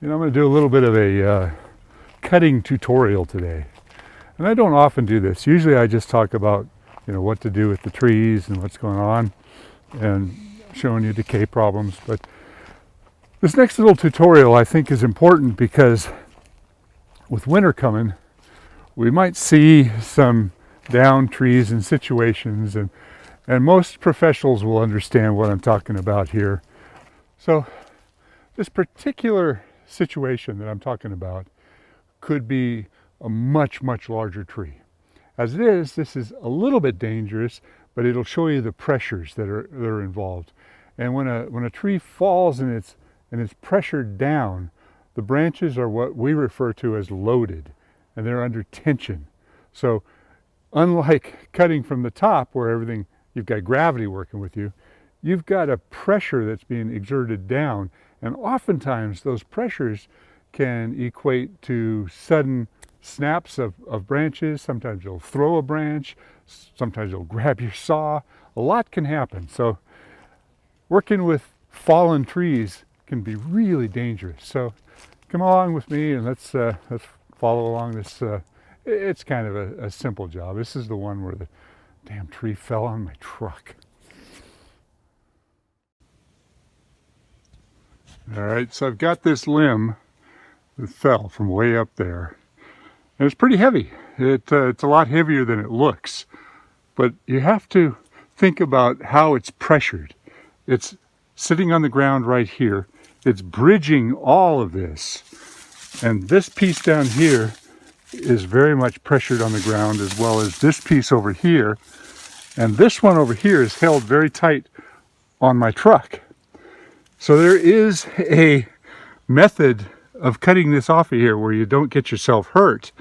I'm going to do a little bit of a cutting tutorial today. And I don't often do this. Usually I just talk about, what to do with the trees and what's going on and showing you decay problems. But this next little tutorial I think is important because with winter coming, we might see some down trees and situations, and most professionals will understand what I'm talking about here. So this particular situation that I'm talking about could be a much, much larger tree. As it is, this is a little bit dangerous, but it'll show you the pressures that are involved. And when a tree falls and it's pressured down, the branches are what we refer to as loaded, and they're under tension. So unlike cutting from the top where you've got gravity working with you, you've got a pressure that's being exerted down, and oftentimes those pressures can equate to sudden snaps of branches. Sometimes you'll throw a branch, sometimes you'll grab your saw. A lot can happen. So working with fallen trees can be really dangerous. So come along with me and let's follow along this. It's kind of a simple job. This is the one where the damn tree fell on my truck. All right, so I've got this limb that fell from way up there. And it's pretty heavy. It's a lot heavier than it looks. But you have to think about how it's pressured. It's sitting on the ground right here. It's bridging all of this. And this piece down here is very much pressured on the ground, as well as this piece over here. And this one over here is held very tight on my truck. So there is a method of cutting this off of here where you don't get yourself hurt,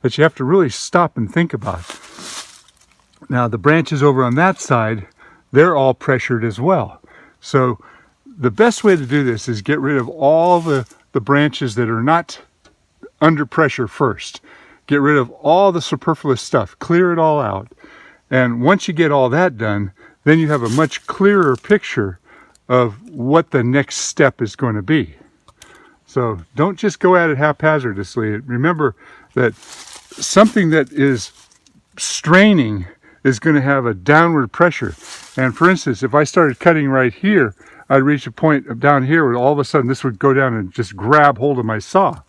that you have to really stop and think about. Now the branches over on that side, they're all pressured as well. So the best way to do this is get rid of all the branches that are not under pressure first. Get rid of all the superfluous stuff, clear it all out. And once you get all that done, then you have a much clearer picture of what the next step is going to be. So don't just go at it haphazardly. Remember that something that is straining is going to have a downward pressure. And for instance, if I started cutting right here, I'd reach a point down here where all of a sudden this would go down and just grab hold of my saw.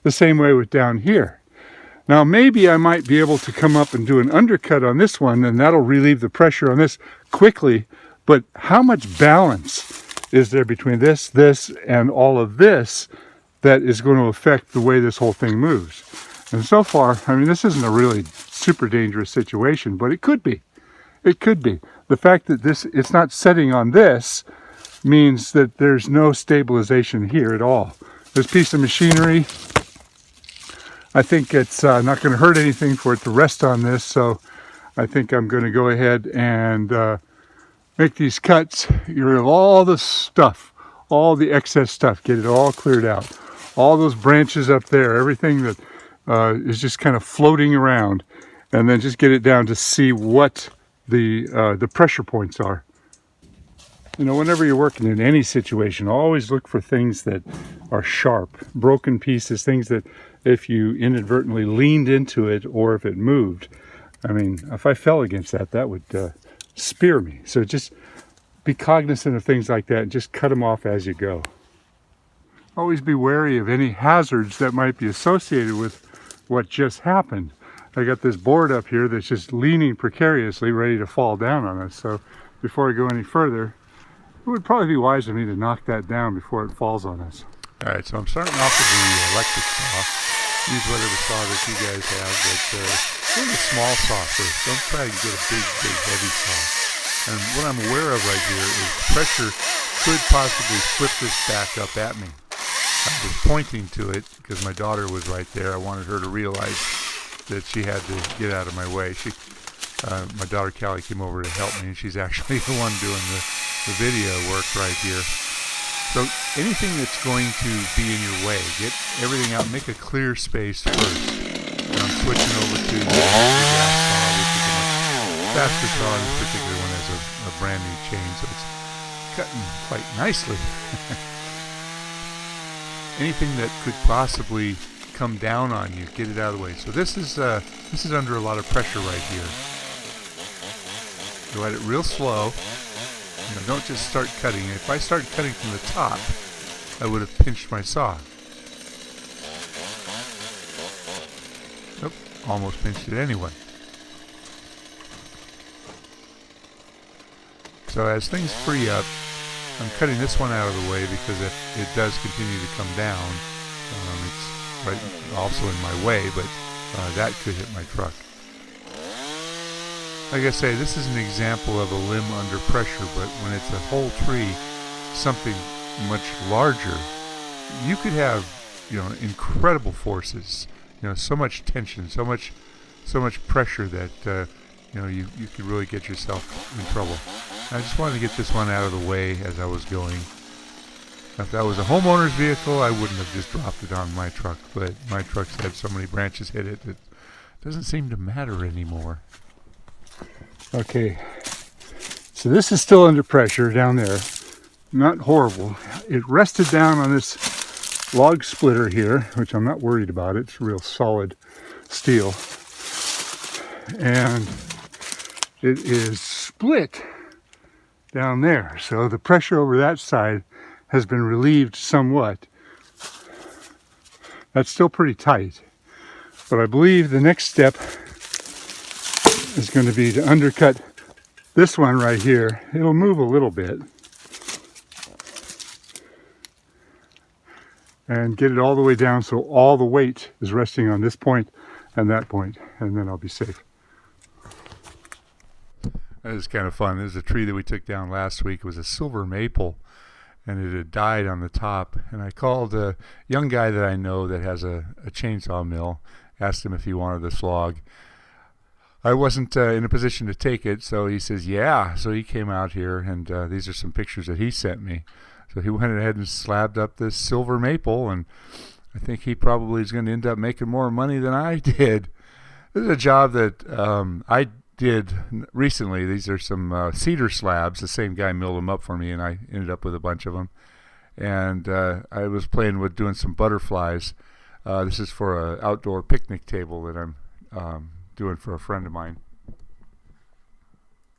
The same way with down here. Now maybe I might be able to come up and do an undercut on this one, and that'll relieve the pressure on this quickly. But how much balance is there between this, and all of this that is going to affect the way this whole thing moves? And so far, I mean, this isn't a really super dangerous situation, but it could be. It could be. The fact that it's not setting on this means that there's no stabilization here at all. This piece of machinery, I think it's not going to hurt anything for it to rest on this, so I think I'm going to go ahead and make these cuts, get rid of all the stuff, all the excess stuff, get it all cleared out. All those branches up there, everything that is just kind of floating around, and then just get it down to see what the pressure points are. Whenever you're working in any situation, always look for things that are sharp, broken pieces, things that if you inadvertently leaned into it or if it moved, I mean, if I fell against that, that would spear me. So just be cognizant of things like that and just cut them off as you go. Always be wary of any hazards that might be associated with what just happened. I got this board up here that's just leaning precariously, ready to fall down on us. So before I go any further, it would probably be wise of me to knock that down before it falls on us. All right, so I'm starting off with the electric saw. Use whatever saw that you guys have, but use a small saw first. Don't try to get a big, heavy saw. And what I'm aware of right here is pressure could possibly flip this back up at me. I was pointing to it because my daughter was right there. I wanted her to realize that she had to get out of my way. My daughter Callie came over to help me, and she's actually the one doing the video work right here. So anything that's going to be in your way, get everything out, make a clear space first. And I'm switching over to the gas saw, which is a much faster saw. This particular one has a brand new chain, so it's cutting quite nicely. anything that could possibly come down on you, get it out of the way. So this is under a lot of pressure right here. Go at it real slow. Don't just start cutting. If I start cutting from the top, I would have pinched my saw. Nope, almost pinched it anyway. So as things free up, I'm cutting this one out of the way because if it does continue to come down, it's right also in my way, but that could hit my truck. Like I say, this is an example of a limb under pressure, but when it's a whole tree, something much larger, you could have, incredible forces, so much tension, so much pressure that, you could really get yourself in trouble. I just wanted to get this one out of the way as I was going. If that was a homeowner's vehicle, I wouldn't have just dropped it on my truck, but my truck's had so many branches hit it, it doesn't seem to matter anymore. Okay, so this is still under pressure down there. Not horrible. It rested down on this log splitter here, which I'm not worried about. It's real solid steel. And it is split down there. So the pressure over that side has been relieved somewhat. That's still pretty tight. But I believe the next step is going to be to undercut this one right here. It'll move a little bit. And get it all the way down so all the weight is resting on this point and that point, and then I'll be safe. That is kind of fun. This is a tree that we took down last week. It was a silver maple, and it had died on the top. And I called a young guy that I know that has a chainsaw mill, asked him if he wanted this log. I wasn't in a position to take it, so he says, yeah. So he came out here, and these are some pictures that he sent me. So he went ahead and slabbed up this silver maple, and I think he probably is going to end up making more money than I did. This is a job that I did recently. These are some cedar slabs. The same guy milled them up for me, and I ended up with a bunch of them. And I was playing with doing some butterflies. This is for an outdoor picnic table that I'm doing for a friend of mine.